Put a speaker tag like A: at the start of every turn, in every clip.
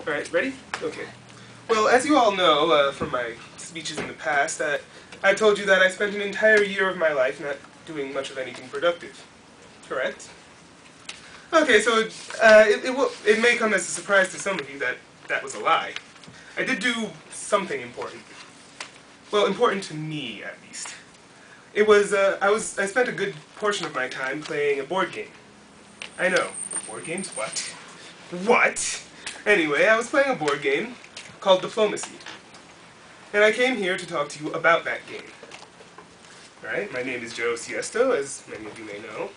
A: Alright, ready? Okay. Well, as you all know from my speeches in the past, I told you that I spent an entire year of my life not doing much of anything productive. Correct? Okay, so it may come as a surprise to some of you that that was a lie. I did do something important. Well, important to me, at least. It was, I spent a good portion of my time playing a board game. I know. Board games? What? What? Anyway, I was playing a board game called Diplomacy. And I came here to talk to you about that game. Alright, my name is Siesto, as many of you may know.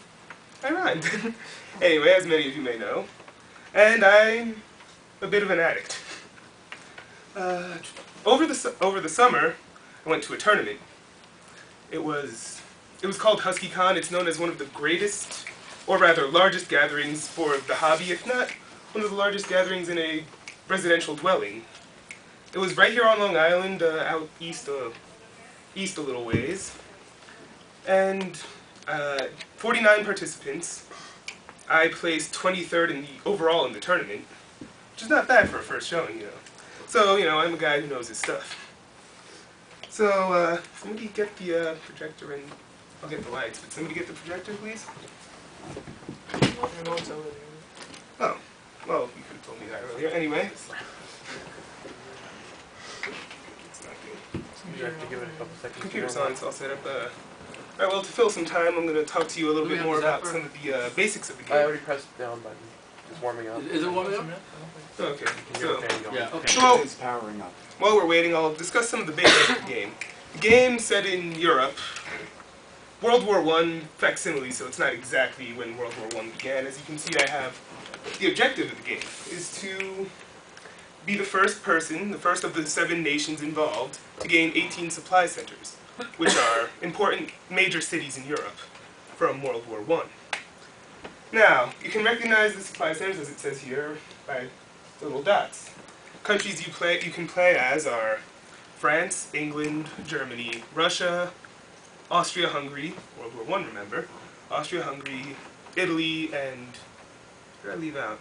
A: I rhymed. Anyway, as many of you may know. And I'm a bit of an addict. Over the summer, I went to a tournament. It was called HuskyCon. It's known as one of the greatest, or rather largest gatherings for the hobby, if not one of the largest gatherings in a residential dwelling. It was right here on Long Island, out east a little ways. And 49 participants. I placed 23rd overall in the tournament, which is not bad for a first showing, you know. So, you know, I'm a guy who knows his stuff. So, somebody get the projector and I'll get the lights, but somebody get the projector, please? Oh, well, you could have told me that earlier. Anyway. It's not good.
B: You have to give it a couple seconds.
A: Computer's on, so I'll set up Alright, well, to fill some time, I'm going to talk to you a little bit more about some of the basics of the game.
B: I already pressed the down button. It's warming up.
C: Is it warming up?
A: Okay, so,
C: yeah, okay.
A: So,
D: It's powering up.
A: while we're waiting, I'll discuss some of the basics of the game. The game set in Europe, World War I facsimile, so it's not exactly when World War I began. As you can see, I have the objective of the game is to be the first person, the first of the 7 nations involved, to gain 18 supply centers, which are important major cities in Europe from World War I. Now, you can recognize the supply centers, as it says here, by little dots. Countries you can play as are France, England, Germany, Russia, Austria-Hungary, World War I, remember, Austria-Hungary, Italy, and what did I leave out?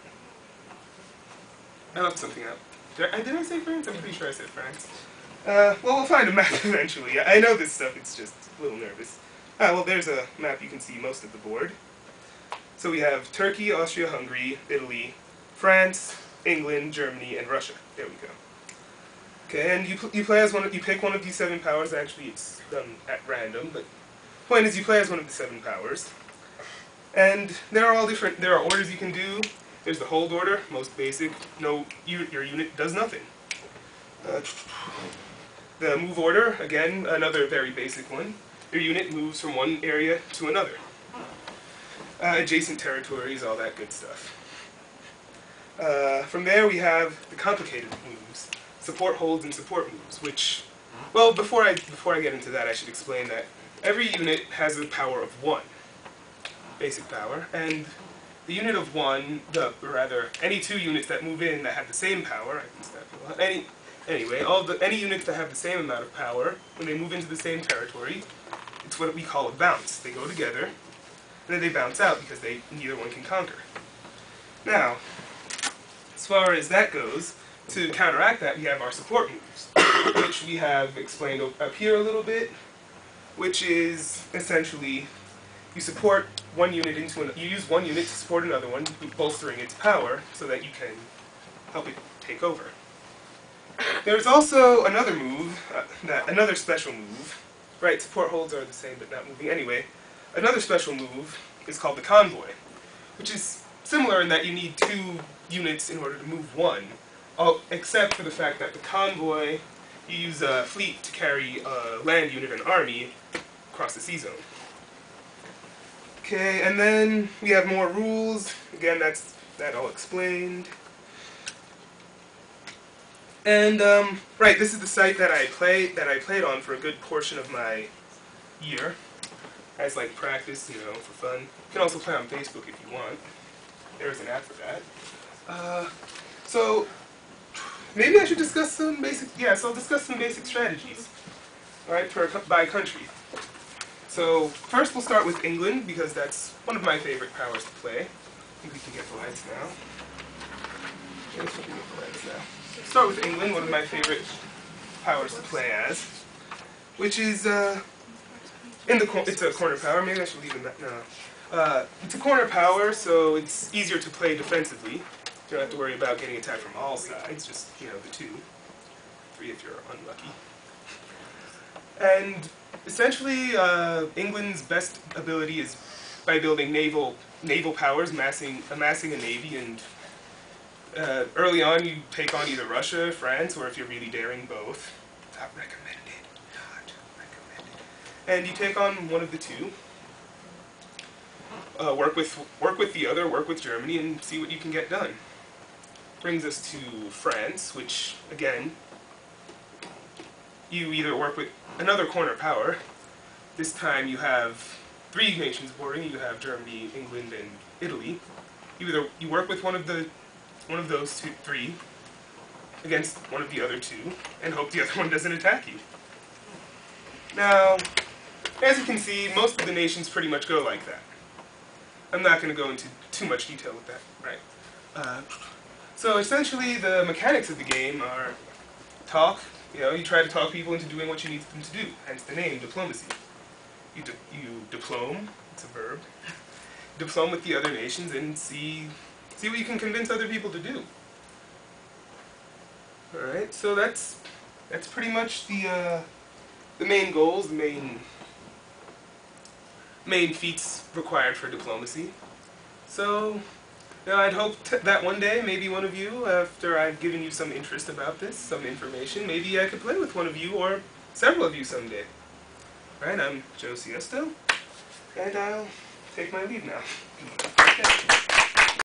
A: I left something out. Did I say France? I'm pretty sure I said France. Well, we'll find a map eventually. I know this stuff, it's just a little nervous. Well, there's a map you can see most of the board. So we have Turkey, Austria-Hungary, Italy, France, England, Germany, and Russia. There we go. Okay, and you play as you pick one of these 7 powers. Actually, it's done at random, but the point is you play as one of the 7 powers. And there are orders you can do. There's the hold order, most basic. No, your unit does nothing. The move order, again, another very basic one. Your unit moves from one area to another. Adjacent territories, all that good stuff. From there we have the complicated moves. Support holds and support moves, which, well, before I get into that, I should explain that every unit has a power of 1. Basic power, and the unit of 1, any 2 units that move in that have the same power, I can step a lot, anyway, any units that have the same amount of power, when they move into the same territory, it's what we call a bounce. They go together, and then they bounce out because neither one can conquer. Now, as far as that goes, to counteract that, we have our support moves, which we have explained up here a little bit, which is essentially you support one unit you use one unit to support another one, bolstering its power so that you can help it take over. There's also another move, another special move. Right, support holds are the same but not moving. Anyway, another special move is called the convoy, which is similar in that you need 2 units in order to move 1, except for the fact that the convoy, you use a fleet to carry a land unit, an army, across the sea zone. Okay, and then we have more rules. Again, that all explained. And right, this is the site that I played on for a good portion of my year, as like practice, you know, for fun. You can also play on Facebook if you want. There's an app for that. So maybe I should discuss some basic. Yeah, so I'll discuss some basic strategies. All right, by country. So first we'll start with England, because that's one of my favorite powers to play. I think we can get the lights now. Yes, we can get the lights now. start with England, one of my favorite powers to play as, which is it's a corner power. Maybe I should leave it no. It's a corner power, so it's easier to play defensively. You don't have to worry about getting attacked from all sides, just, the 2. 3 if you're unlucky. And essentially, England's best ability is by building naval powers, amassing a navy, and early on you take on either Russia, France, or if you're really daring, both. Not recommended. Not recommended. And you take on one of the 2. Work with the other, work with Germany, and see what you can get done. Brings us to France, which, again, you either work with another corner power. This time you have 3 nations boarding. You have Germany, England, and Italy. You work with one of those 3 against one of the other 2, and hope the other one doesn't attack you. Now, as you can see, most of the nations pretty much go like that. I'm not going to go into too much detail with that, right? So essentially, the mechanics of the game are talk. You try to talk people into doing what you need them to do, hence the name, diplomacy. You diplome, it's a verb, diplome with the other nations and see what you can convince other people to do. Alright, so that's pretty much the main goals, the main feats required for diplomacy. So, I'd hope that one day, maybe one of you, after I've given you some interest about this, some information, maybe I could play with one of you or several of you someday. Alright, I'm Siesto, and I'll take my leave now. Okay.